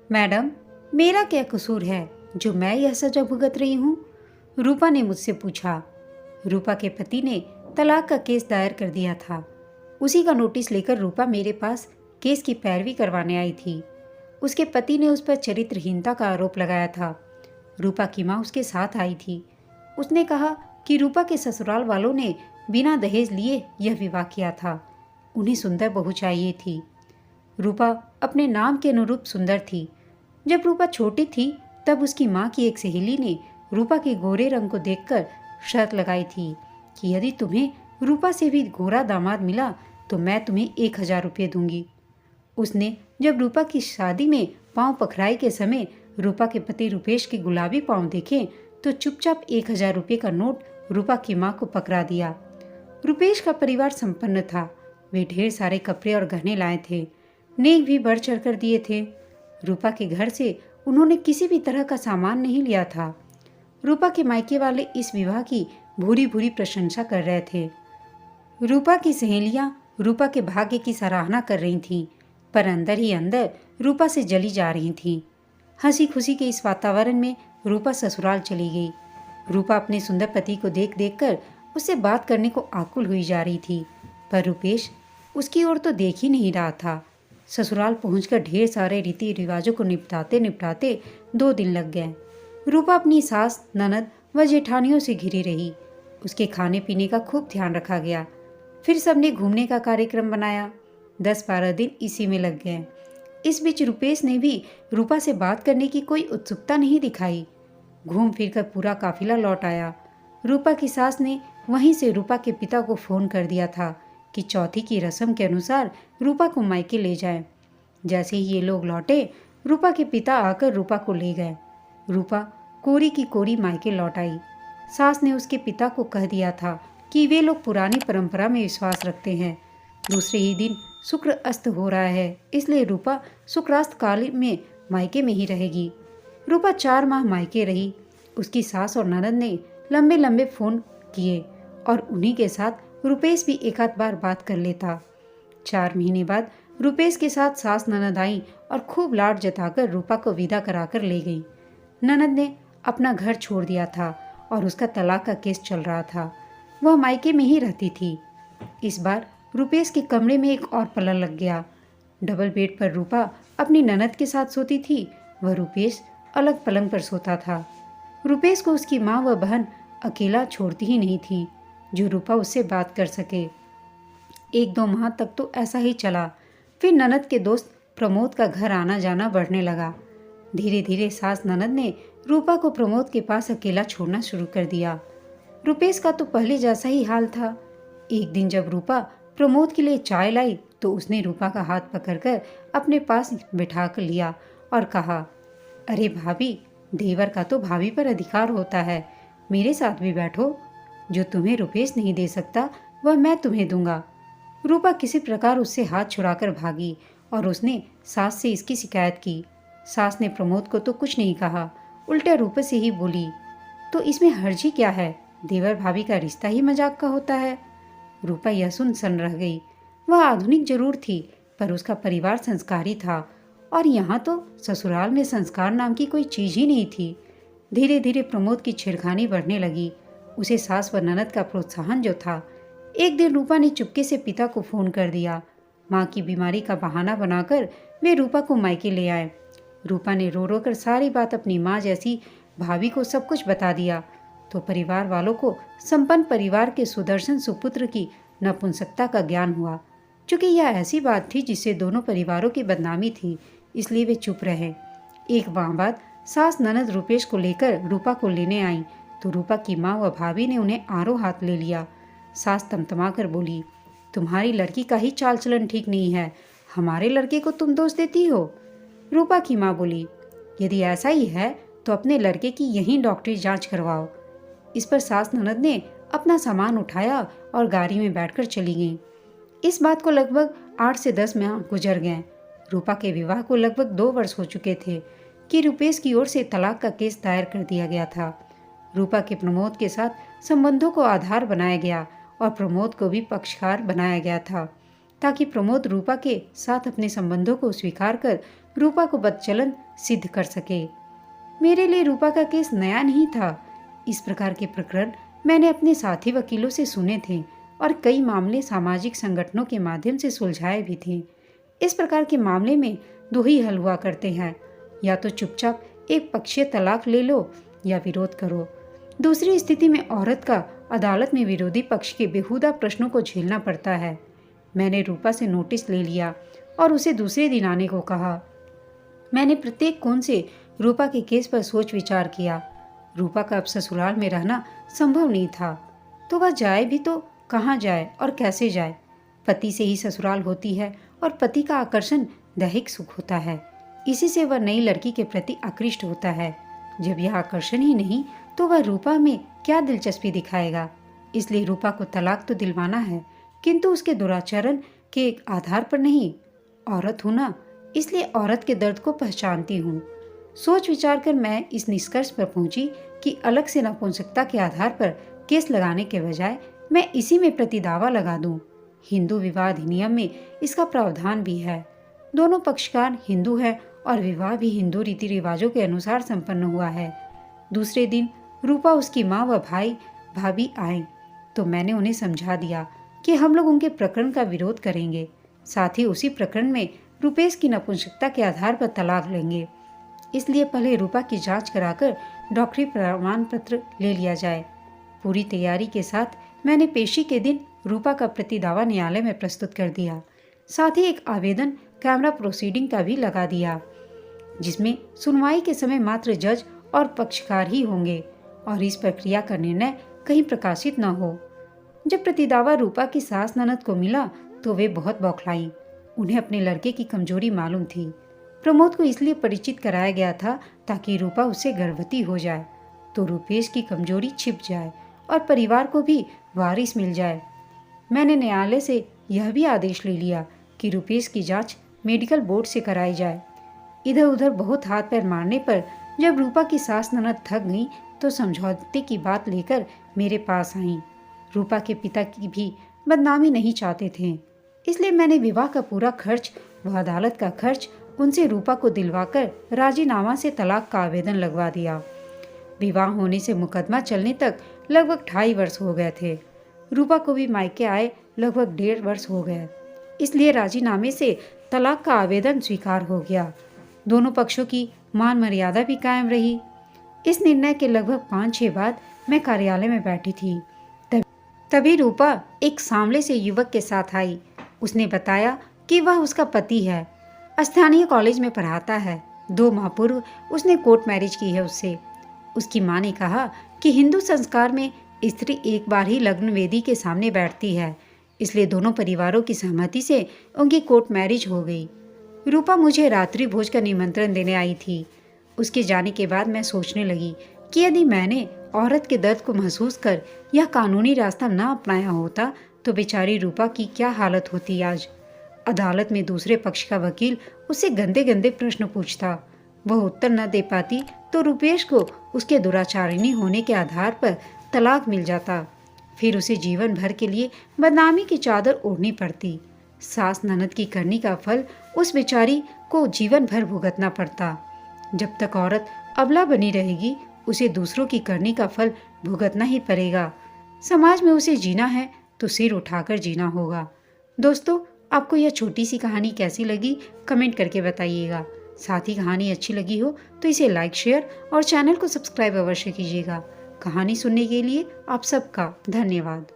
Madam, मेरा क्या कसूर है जो मैं यह सजा भुगत रही हूँ? रूपा ने मुझसे पूछा। रूपा के पति ने तलाक का केस दायर कर दिया था। उसी का नोटिस लेकर रूपा मेरे पास केस की पैरवी करवाने आई थी। उसके पति ने उस पर चरित्रहीनता का आरोप लगाया था। रूपा की माँ उसके साथ आई थी। उसने कहा कि रूपा के ससुराल वालों ने बिना दहेज लिए यह विवाह किया था। उन्हें सुंदर बहू चाहिए थी। रूपा अपने नाम के अनुरूप सुंदर थी। जब रूपा छोटी थी तब उसकी माँ की एक सहेली ने रूपा के गोरे रंग को देखकर शर्त लगाई थी कि यदि तुम्हें रूपा से भी गोरा दामाद मिला तो मैं तुम्हें 1,000 रुपये दूंगी। उसने जब रूपा की शादी में पांव पखराई के समय रूपा के पति रुपेश के गुलाबी पांव देखे तो चुपचाप 1,000 रुपये का नोट रूपा की माँ को पकड़ा दिया। रुपेश का परिवार संपन्न था। वे ढेर सारे कपड़े और गहने लाए थे। नेक भी बढ़ चढ़ कर दिए थे। रूपा के घर से उन्होंने किसी भी तरह का सामान नहीं लिया था। रूपा के मायके वाले इस विवाह की भूरी भूरी प्रशंसा कर रहे थे। रूपा की सहेलियां रूपा के भाग्य की सराहना कर रही थीं, पर अंदर ही अंदर रूपा से जली जा रही थीं। हंसी खुशी के इस वातावरण में रूपा ससुराल चली गई। रूपा अपने सुंदर पति को देख देख कर उससे बात करने को आकुल हुई जा रही थी, पर रुपेश उसकी ओर तो देख ही नहीं रहा था। ससुराल पहुंचकर ढेर सारे रीति रिवाजों को निपटाते निपटाते 2 दिन लग गए। रूपा अपनी सास, ननद व जेठानियों से घिरी रही। उसके खाने पीने का खूब ध्यान रखा गया। फिर सबने घूमने का कार्यक्रम बनाया। 10-12 दिन इसी में लग गए। इस बीच रुपेश ने भी रूपा से बात करने की कोई उत्सुकता नहीं दिखाई। घूम फिर कर पूरा काफिला लौट आया। रूपा की सास ने वहीं से रूपा के पिता को फोन कर दिया था कि चौथी की रस्म के अनुसार रूपा को मायके ले जाएं। जैसे ही ये लोग लौटे, रूपा के पिता आकर रूपा को ले गए। रूपा कोरी की कोरी मायके लौट आई। सास ने उसके पिता को कह दिया था कि वे लोग पुरानी परंपरा में विश्वास रखते हैं। दूसरे ही दिन शुक्र अस्त हो रहा है, इसलिए रूपा शुक्रास्त काल में मायके में ही रहेगी। रूपा 4 माह मायके रही। उसकी सास और ननद ने लंबे लंबे फोन किए और उन्हीं के साथ रुपेश भी एक आध बार बात कर लेता। 4 महीने बाद रुपेश के साथ सास ननद आई और खूब लाड जताकर रूपा को विदा कराकर ले गई। ननद ने अपना घर छोड़ दिया था और उसका तलाक का केस चल रहा था। वह मायके में ही रहती थी। इस बार रुपेश के कमरे में एक और पलंग लग गया। डबल बेड पर रूपा अपनी ननद के साथ सोती थी, वह रुपेश अलग पलंग पर सोता था। रुपेश को उसकी माँ व बहन अकेला छोड़ती ही नहीं थी जो रूपा उससे बात कर सके। 1-2 माह तक तो ऐसा ही चला। फिर ननद के दोस्त प्रमोद का घर आना जाना बढ़ने लगा। धीरे धीरे सास ननद ने रूपा को प्रमोद के पास अकेला छोड़ना शुरू कर दिया। रुपेश का तो पहले जैसा ही हाल था। एक दिन जब रूपा प्रमोद के लिए चाय लाई तो उसने रूपा का हाथ पकड़कर अपने पास बिठा कर लिया और कहा, अरे भाभी, देवर का तो भाभी पर अधिकार होता है। मेरे साथ भी बैठो। जो तुम्हें रुपेश नहीं दे सकता वह मैं तुम्हें दूंगा। रूपा किसी प्रकार उससे हाथ छुड़ाकर भागी और उसने सास से इसकी शिकायत की। सास ने प्रमोद को तो कुछ नहीं कहा, उल्टा रूपा से ही बोली, तो इसमें हर्जी क्या है? देवर भाभी का रिश्ता ही मजाक का होता है। रूपा यह सुन सन रह गई। वह आधुनिक जरूर थी, पर उसका परिवार संस्कारी था और यहाँ तो ससुराल में संस्कार नाम की कोई चीज ही नहीं थी। धीरे धीरे प्रमोद की छेड़खानी बढ़ने लगी। उसे सास व ननद का प्रोत्साहन जो था। एक दिन रूपा ने चुपके से पिता को फोन कर दिया। माँ की बीमारी का बहाना बनाकर वे रूपा को मायके ले आए। रूपा ने रो रो कर सारी बात अपनी माँ जैसी भाभी को सब कुछ बता दिया तो परिवार वालों को संपन्न परिवार के सुदर्शन सुपुत्र की नपुंसकता का ज्ञान हुआ। चूंकि यह ऐसी बात थी जिससे दोनों परिवारों की बदनामी थी, इसलिए वे चुप रहे। एक माह बाद सास ननद रुपेश को लेकर रूपा को लेने आई तो रूपा की माँ व भाभी ने उन्हें आरों हाथ ले लिया। सास तमतमा कर बोली, तुम्हारी लड़की का ही चाल चलन ठीक नहीं है, हमारे लड़के को तुम दोष देती हो। रूपा की माँ बोली, यदि ऐसा ही है तो अपने लड़के की यहीं डॉक्टरी जांच करवाओ। इस पर सास ननद ने अपना सामान उठाया और गाड़ी में बैठकर चली गईं। इस बात को लगभग 8 से 10 माह गुजर गए। रूपा के विवाह को लगभग 2 वर्ष हो चुके थे कि रुपेश की ओर से तलाक का केस दायर कर दिया गया था। रूपा के प्रमोद के साथ संबंधों को आधार बनाया गया और प्रमोद को भी पक्षकार बनाया गया था ताकि प्रमोद रूपा के साथ अपने संबंधों को स्वीकार कर रूपा को बदचलन सिद्ध कर सके। मेरे लिए रूपा का केस नया नहीं था। इस प्रकार के प्रकरण मैंने अपने साथी वकीलों से सुने थे और कई मामले सामाजिक संगठनों के माध्यम से सुलझाए भी थे। इस प्रकार के मामले में दो ही हल हुआ करते हैं, या तो चुपचाप एक पक्षीय तलाक ले लो या विरोध करो। दूसरी स्थिति में औरत का अदालत में विरोधी पक्ष के बेहुदा प्रश्नों को झेलना पड़ता है। मैंने रूपा से नोटिस ले लिया और उसे दूसरे दिन आने को कहा। मैंने प्रत्येक कोण से रूपा के केस पर सोच विचार किया। रूपा का अब ससुराल में रहना संभव नहीं था, तो वह जाए भी तो कहाँ जाए और कैसे जाए। पति से ही ससुराल होती है और पति का आकर्षण दैहिक सुख होता है। इसी से वह नई लड़की के प्रति आकृष्ट होता है। जब यह आकर्षण ही नहीं तो वह रूपा में क्या दिलचस्पी दिखाएगा। इसलिए रूपा को तलाक तो दिलवाना है, किंतु उसके दुराचरण के आधार पर नहीं। औरत हूं ना, इसलिए औरत के दर्द को पहचानती हूँ। सोच विचार कर मैं इस निष्कर्ष पर पहुंची कि अलग से नपुंसकता के आधार पर केस लगाने के बजाय मैं इसी में प्रतिदावा लगा दूं। हिंदू विवाह अधिनियम में इसका प्रावधान भी है। दोनों पक्षकार हिंदू हैं और विवाह भी हिंदू रीति रिवाजों के अनुसार संपन्न हुआ है। दूसरे दिन रूपा, उसकी माँ व भाई भाभी आए तो मैंने उन्हें समझा दिया कि हम लोग उनके प्रकरण का विरोध करेंगे, साथ ही उसी प्रकरण में रुपेश की नपुंसकता के आधार पर तलाक लेंगे। इसलिए पहले रूपा की जांच कराकर डॉक्टरी प्रमाण पत्र ले लिया जाए। पूरी तैयारी के साथ मैंने पेशी के दिन रूपा का प्रतिदावा न्यायालय में प्रस्तुत कर दिया। साथ ही एक आवेदन कैमरा प्रोसीडिंग का भी लगा दिया, जिसमें सुनवाई के समय मात्र जज और पक्षकार ही होंगे और इस प्रक्रिया का निर्णय कहीं प्रकाशित न हो। जब प्रतिदावा रूपा की सास ननद को मिला तो वे बहुत बौखलाई। उन्हें अपने लड़के की कमजोरी मालूम थी। प्रमोद को इसलिए परिचित कराया गया था ताकि रूपा उससे गर्भवती हो जाए तो रुपेश की कमजोरी छिप जाए और परिवार को भी वारिस मिल जाए। मैंने न्यायालय से यह भी आदेश ले लिया कि रुपेश की जांच मेडिकल बोर्ड से कराई जाए। इधर उधर बहुत हाथ पैर मारने पर जब रूपा की सास ननद थक गई तो समझौते की बात लेकर मेरे पास आई। रूपा के पिता की भी बदनामी नहीं चाहते थे, इसलिए मैंने विवाह का पूरा खर्च व अदालत का खर्च उनसे रूपा को दिलवाकर राजीनामा से तलाक का आवेदन लगवा दिया। विवाह होने से मुकदमा चलने तक लगभग 2.5 वर्ष हो गए थे। रूपा को भी मायके आए लगभग 1.5 वर्ष हो गए, इसलिए राजीनामे से तलाक का आवेदन स्वीकार हो गया। दोनों पक्षों की मान मर्यादा भी कायम रही। इस निर्णय के लगभग 5-6 बाद मैं कार्यालय में बैठी थी। तभी रूपा एक सांवले से युवक के साथ आई। उसने बताया कि वह उसका पति है, स्थानीय कॉलेज में पढ़ाता है। 2 माह पूर्व उसने कोर्ट मैरिज की है उससे। उसकी माँ ने कहा कि हिंदू संस्कार में स्त्री एक बार ही लग्न वेदी के सामने बैठती है, इसलिए दोनों परिवारों की सहमति से उनकी कोर्ट मैरिज हो गई। रूपा मुझे रात्रि भोज का निमंत्रण देने आई थी। उसके जाने के बाद मैं सोचने लगी कि यदि मैंने औरत के दर्द को महसूस कर यह कानूनी रास्ता न अपनाया होता तो बेचारी रूपा की क्या हालत होती आज। अदालत में दूसरे पक्ष का वकील उससे गंदे गंदे प्रश्न पूछता, वह उत्तर न दे पाती तो रुपेश को उसके दुराचारिणी होने के आधार पर तलाक मिल जाता। फिर उसे जीवन भर के लिए बदनामी की चादर ओढ़नी पड़ती। सास ननद की करनी का फल उस बेचारी को जीवन भर भुगतना पड़ता। जब तक औरत अबला बनी रहेगी उसे दूसरों की करनी का फल भुगतना ही पड़ेगा। समाज में उसे जीना है तो सिर उठाकर जीना होगा। दोस्तों, आपको यह छोटी सी कहानी कैसी लगी कमेंट करके बताइएगा। साथ ही कहानी अच्छी लगी हो तो इसे लाइक, शेयर और चैनल को सब्सक्राइब अवश्य कीजिएगा। कहानी सुनने के लिए आप सबका धन्यवाद।